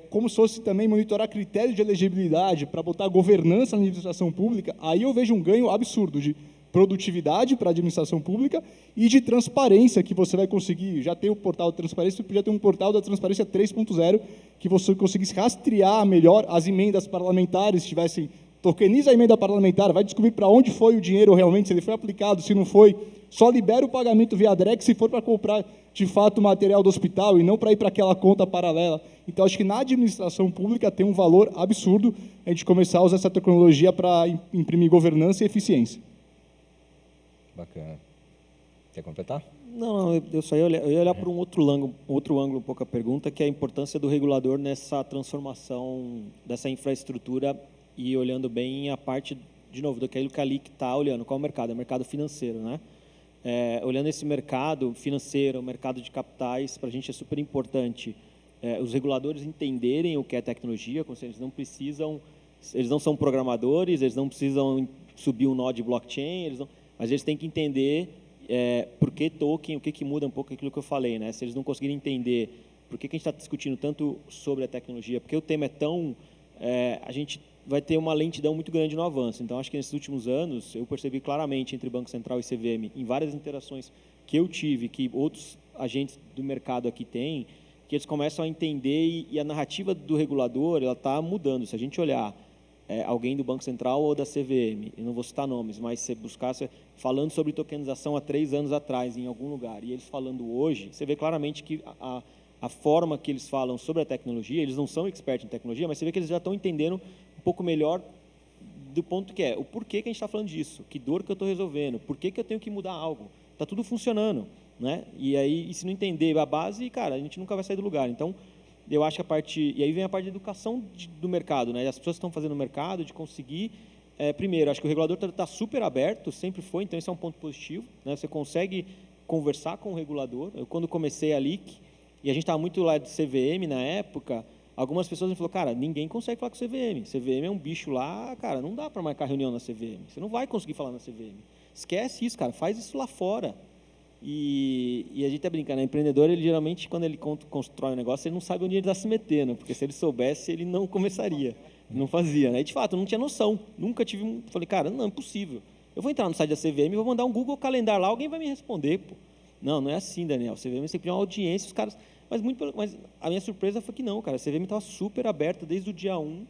como se fosse também monitorar critérios de elegibilidade, para botar governança na administração pública, aí eu vejo um ganho absurdo de produtividade para a administração pública e de transparência, que você vai conseguir, já tem o portal da transparência, você podia ter um portal da transparência 3.0, que você conseguisse rastrear melhor as emendas parlamentares, se tivessem, tokeniza a emenda parlamentar, vai descobrir para onde foi o dinheiro realmente, se ele foi aplicado, se não foi, só libera o pagamento via Drex se for para comprar, de fato, o material do hospital e não para ir para aquela conta paralela. Então, acho que na administração pública tem um valor absurdo a gente começar a usar essa tecnologia para imprimir governança e eficiência. Bacana. Quer completar? Não, eu só ia olhar para um outro ângulo um pouco a pergunta, que é a importância do regulador nessa transformação dessa infraestrutura e olhando bem a parte, de novo, daquilo que a LIC está olhando. Qual é o mercado? É o mercado financeiro, né? Olhando esse mercado financeiro, o mercado de capitais, para a gente é super importante os reguladores entenderem o que é tecnologia, como se eles não são programadores, eles não precisam subir um nó de blockchain, mas eles têm que entender por que token, o que muda um pouco aquilo que eu falei, né? Se eles não conseguirem entender por que a gente está discutindo tanto sobre a tecnologia, porque o tema é tão... a gente vai ter uma lentidão muito grande no avanço. Então, acho que nesses últimos anos, eu percebi claramente entre Banco Central e CVM, em várias interações que eu tive, que outros agentes do mercado aqui têm, que eles começam a entender e a narrativa do regulador ela está mudando. Se a gente olhar alguém do Banco Central ou da CVM, eu não vou citar nomes, mas se buscasse falando sobre tokenização há 3 anos atrás em algum lugar, e eles falando hoje, você vê claramente que a forma que eles falam sobre a tecnologia, eles não são expertos em tecnologia, mas você vê que eles já estão entendendo um pouco melhor do ponto que o porquê que a gente está falando disso, que dor que eu estou resolvendo, por que eu tenho que mudar algo. Está tudo funcionando, né? E se não entender a base, cara, a gente nunca vai sair do lugar. Então, eu acho que e aí vem a parte de educação do mercado, né? As pessoas que estão fazendo o mercado, de conseguir, primeiro, acho que o regulador está super aberto, sempre foi, então esse é um ponto positivo, né? Você consegue conversar com o regulador. Eu, quando comecei a LIC, e a gente estava muito lá de CVM na época, algumas pessoas me falaram, cara, ninguém consegue falar com o CVM. CVM é um bicho lá, cara, não dá para marcar reunião na CVM. Você não vai conseguir falar na CVM. Esquece isso, cara, faz isso lá fora. E a gente está brincando, o empreendedor, ele geralmente, quando ele constrói um negócio, ele não sabe onde ele está se metendo, porque se ele soubesse, ele não começaria, não fazia. Né? E, de fato, eu não tinha noção, nunca tive... Falei, cara, não é possível. Eu vou entrar no site da CVM, vou mandar um Google Calendar lá, alguém vai me responder, pô. Não é assim, Daniel. A CVM sempre tem uma audiência, os caras... Mas a minha surpresa foi que não, cara. A CVM estava super aberta desde o dia 1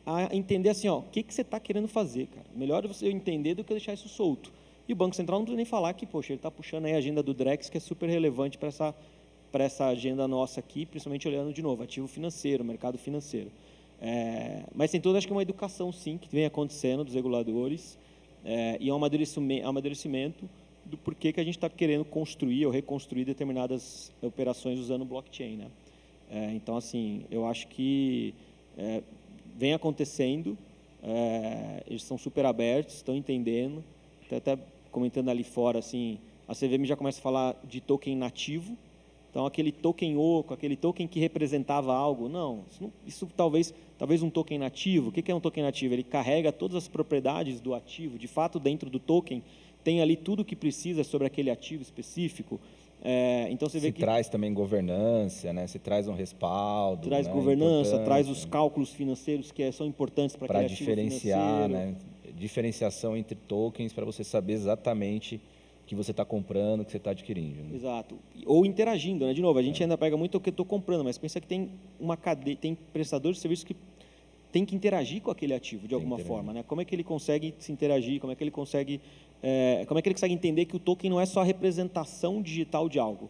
a entender assim, o que você está querendo fazer, cara. Melhor você entender do que deixar isso solto. E o Banco Central não precisa nem falar que, poxa, ele está puxando aí a agenda do Drex, que é super relevante para essa agenda nossa aqui, principalmente olhando, de novo, ativo financeiro, mercado financeiro. Mas tem toda, acho que uma educação, sim, que vem acontecendo dos reguladores e um amadurecimento do porquê que a gente está querendo construir ou reconstruir determinadas operações usando blockchain, né? Então, assim, eu acho que vem acontecendo, eles são super abertos, estão entendendo, até comentando ali fora, assim, a CVM já começa a falar de token nativo, então aquele token oco, aquele token que representava algo, isso talvez um token nativo. O que é um token nativo? Ele carrega todas as propriedades do ativo, de fato dentro do token tem ali tudo o que precisa sobre aquele ativo específico. Então você vê que traz também governança, né? Se traz um respaldo, traz governança, traz os cálculos financeiros que são importantes para aquele ativo diferenciar, né? Diferenciação entre tokens para você saber exatamente o que você está comprando, o que você está adquirindo. Né? Exato. Ou interagindo, né? De novo, a gente ainda pega muito o que eu estou comprando, mas pensa que tem uma cadeia, tem prestadores de serviços que tem que interagir com aquele ativo de alguma forma, né? Como é que ele consegue se interagir? Como é que ele consegue entender que o token não é só a representação digital de algo?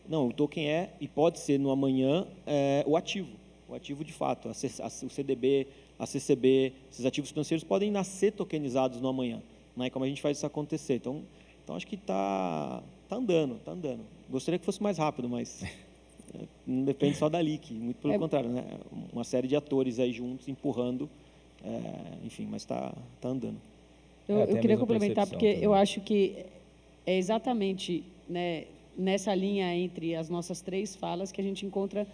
Não, o token e pode ser no amanhã o ativo de fato, o CDB, a CCB, esses ativos financeiros podem nascer tokenizados no amanhã, né? E como a gente faz isso acontecer? Então acho que está andando. Gostaria que fosse mais rápido, mas não depende só da LIC, muito pelo contrário, né? Uma série de atores aí juntos empurrando, enfim, mas está andando. Eu queria complementar, porque também. Eu acho que é exatamente, né, nessa linha entre as nossas 3 falas que a gente encontra,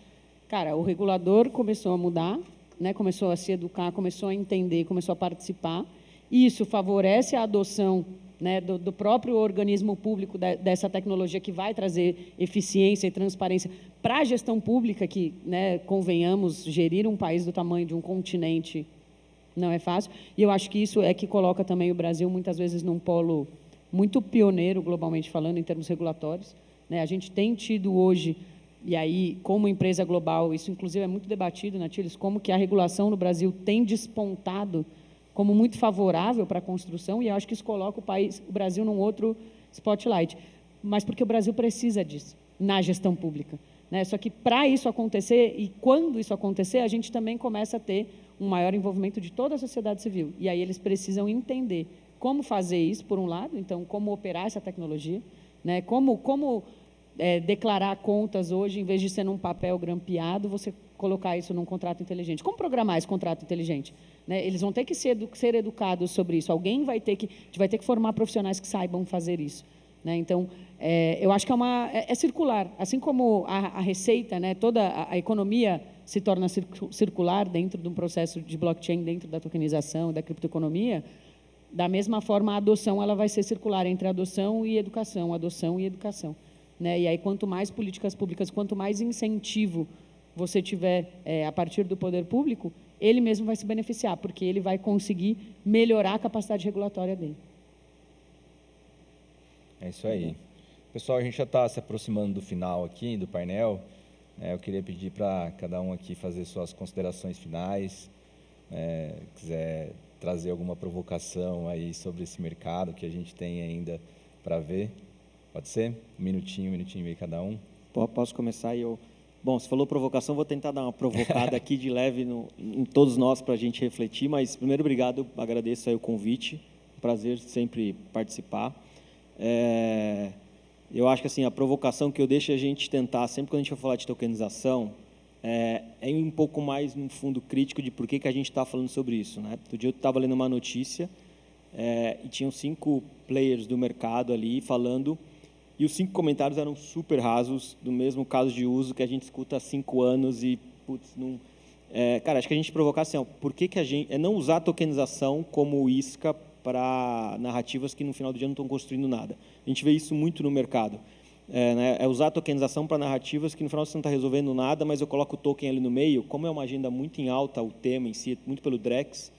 cara, o regulador começou a mudar, né, começou a se educar, começou a entender, começou a participar, e isso favorece a adoção, né, do próprio organismo público dessa tecnologia que vai trazer eficiência e transparência para a gestão pública, que, né, convenhamos, gerir um país do tamanho de um continente não é fácil. E eu acho que isso é que coloca também o Brasil, muitas vezes, num polo muito pioneiro, globalmente falando, em termos regulatórios, né? A gente tem tido hoje, e aí, como empresa global, isso, inclusive, é muito debatido, Natílios, como que a regulação no Brasil tem despontado como muito favorável para a construção, e eu acho que isso coloca o Brasil num outro spotlight. Mas porque o Brasil precisa disso, na gestão pública, né? Só que, para isso acontecer, e quando isso acontecer, a gente também começa a ter um maior envolvimento de toda a sociedade civil. E aí eles precisam entender como fazer isso, por um lado, então, como operar essa tecnologia, né? Como declarar contas hoje, em vez de ser num papel grampeado, você colocar isso num contrato inteligente. Como programar esse contrato inteligente? Né? Eles vão ter que ser educados sobre isso. Alguém a gente vai ter que formar profissionais que saibam fazer isso. Né? Então, eu acho que é circular. Assim como a receita, né, toda a economia se torna circular dentro de um processo de blockchain, dentro da tokenização, da criptoeconomia, da mesma forma, a adoção ela vai ser circular entre adoção e educação, né? E aí, quanto mais políticas públicas, quanto mais incentivo você tiver a partir do poder público, ele mesmo vai se beneficiar, porque ele vai conseguir melhorar a capacidade regulatória dele. É isso aí. Pessoal, a gente já está se aproximando do final aqui, do painel. Eu queria pedir para cada um aqui fazer suas considerações finais. Quiser trazer alguma provocação aí sobre esse mercado que a gente tem ainda para ver. Pode ser? Um minutinho e meio cada um. Posso começar? Bom, você falou provocação, vou tentar dar uma provocada aqui de leve em todos nós para a gente refletir, mas primeiro, obrigado, agradeço aí o convite, prazer sempre participar. Eu acho que assim, a provocação que eu deixo é a gente tentar, sempre quando a gente for falar de tokenização, ir um pouco mais no fundo crítico de por que a gente está falando sobre isso. Né? Outro dia eu estava lendo uma notícia e tinham 5 players do mercado ali falando, e os 5 comentários eram super rasos, do mesmo caso de uso que a gente escuta há 5 anos e, putz, não... cara, acho que a gente provocar assim, por que a gente... não usar a tokenização como isca para narrativas que no final do dia não estão construindo nada. A gente vê isso muito no mercado. Usar a tokenização para narrativas que no final você não está resolvendo nada, mas eu coloco o token ali no meio. Como é uma agenda muito em alta, o tema em si, muito pelo Drex,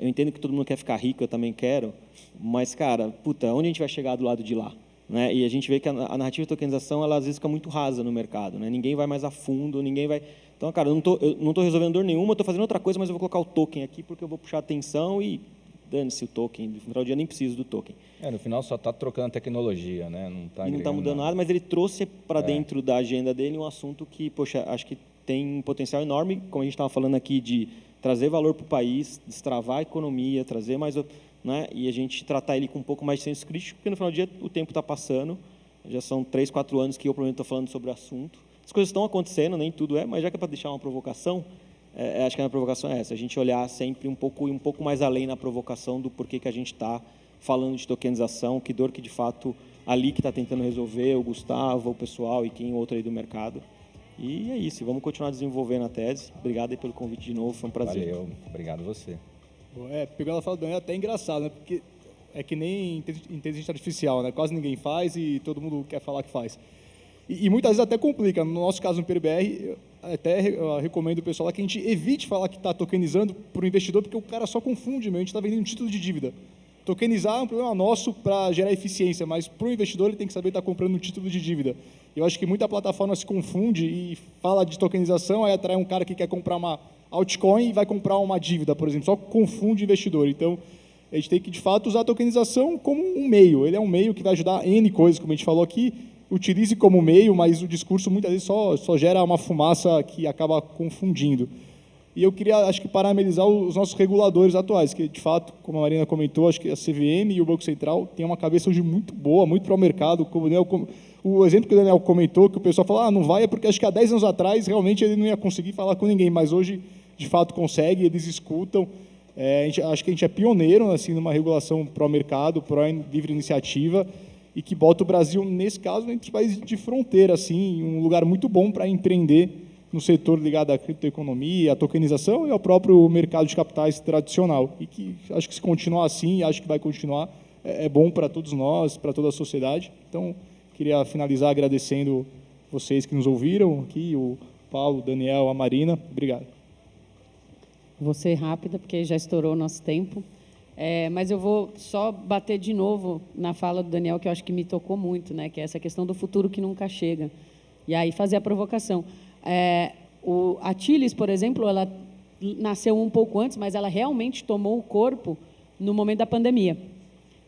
eu entendo que todo mundo quer ficar rico, eu também quero, mas, cara, onde a gente vai chegar do lado de lá? Né? E a gente vê que a narrativa de tokenização, ela às vezes fica muito rasa no mercado. Né? Ninguém vai mais a fundo, ninguém vai... Então, cara, eu não estou resolvendo dor nenhuma, estou fazendo outra coisa, mas eu vou colocar o token aqui porque eu vou puxar atenção e dane-se o token. No final do dia, nem preciso do token. No final, só está trocando tecnologia, né? Não está mudando nada, mas ele trouxe para dentro da agenda dele um assunto que, poxa, acho que tem um potencial enorme, como a gente estava falando aqui, de trazer valor para o país, destravar a economia, trazer mais... Né? E a gente tratar ele com um pouco mais de senso crítico, porque no final do dia o tempo está passando, já são 3, 4 anos que eu provavelmente estou falando sobre o assunto. As coisas estão acontecendo, nem tudo mas já que é para deixar uma provocação, acho que a provocação é essa, a gente olhar sempre um pouco mais além na provocação do porquê que a gente está falando de tokenização, que dor que de fato ali que está tentando resolver, o Gustavo, o pessoal e quem outro aí do mercado. E é isso, vamos continuar desenvolvendo a tese. Obrigado aí pelo convite de novo, foi um prazer. Valeu, obrigado a você. Pegou ela fala do Daniel, é até engraçado, né? Porque é que nem inteligência artificial, né? Quase ninguém faz e todo mundo quer falar que faz. E muitas vezes até complica. No nosso caso, no PRBR, eu recomendo o pessoal lá que a gente evite falar que está tokenizando para o investidor, porque o cara só confunde, a gente está vendendo um título de dívida. Tokenizar é um problema nosso para gerar eficiência, mas para o investidor ele tem que saber que está comprando um título de dívida. Eu acho que muita plataforma se confunde e fala de tokenização, aí atrai um cara que quer comprar uma altcoin e vai comprar uma dívida, por exemplo, só confunde o investidor. Então, a gente tem que, de fato, usar a tokenização como um meio. Ele é um meio que vai ajudar N coisas, como a gente falou aqui, utilize como meio, mas o discurso muitas vezes só gera uma fumaça que acaba confundindo. E eu queria, acho que, parabenizar os nossos reguladores atuais, que, de fato, como a Marina comentou, acho que a CVM e o Banco Central têm uma cabeça hoje muito boa, muito para o mercado. O exemplo que o Daniel comentou, que o pessoal fala, não vai, é porque acho que há 10 anos atrás, realmente, ele não ia conseguir falar com ninguém, mas hoje, de fato, consegue, eles escutam. Acho que a gente é pioneiro, assim, numa regulação pró-mercado, pró-livre iniciativa, e que bota o Brasil, nesse caso, entre os países de fronteira, assim, um lugar muito bom para empreender no setor ligado à criptoeconomia, à tokenização e ao próprio mercado de capitais tradicional. E que acho que se continuar assim, acho que vai continuar, é bom para todos nós, para toda a sociedade. Então, queria finalizar agradecendo vocês que nos ouviram aqui, o Paulo, o Daniel, a Marina. Obrigado. Vou ser rápida, porque já estourou o nosso tempo. Mas eu vou só bater de novo na fala do Daniel, que eu acho que me tocou muito, né? Que é essa questão do futuro que nunca chega. E aí fazer a provocação. A Tilis, por exemplo, ela nasceu um pouco antes, mas ela realmente tomou o corpo no momento da pandemia,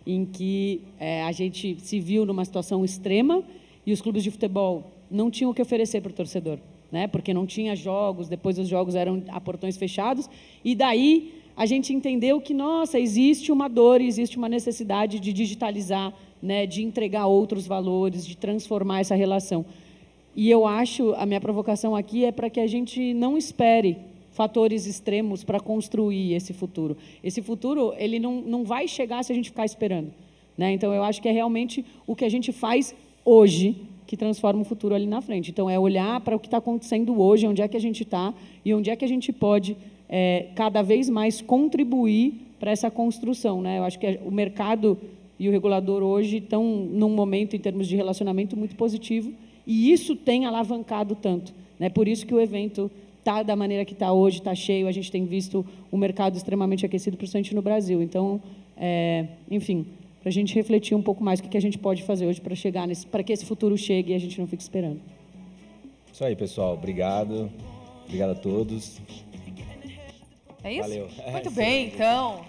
em que a gente se viu numa situação extrema e os clubes de futebol não tinham o que oferecer para o torcedor, né? Porque não tinha jogos, depois os jogos eram a portões fechados, e daí a gente entendeu que, nossa, existe uma dor, existe uma necessidade de digitalizar, né? De entregar outros valores, de transformar essa relação. E eu acho, a minha provocação aqui é para que a gente não espere fatores extremos para construir esse futuro. Esse futuro, ele não vai chegar se a gente ficar esperando, né? Então, eu acho que é realmente o que a gente faz hoje que transforma o futuro ali na frente. Então, é olhar para o que está acontecendo hoje, onde é que a gente está e onde é que a gente pode cada vez mais contribuir para essa construção, né? Eu acho que o mercado e o regulador hoje estão num momento, em termos de relacionamento, muito positivo, e isso tem alavancado tanto, né? Por isso que o evento está da maneira que está hoje, está cheio, a gente tem visto o mercado extremamente aquecido, principalmente no Brasil. Então, enfim, para a gente refletir um pouco mais o que a gente pode fazer hoje para chegar para que esse futuro chegue e a gente não fique esperando. Isso aí, pessoal. Obrigado. Obrigado a todos. É isso? Valeu. Muito bem, então.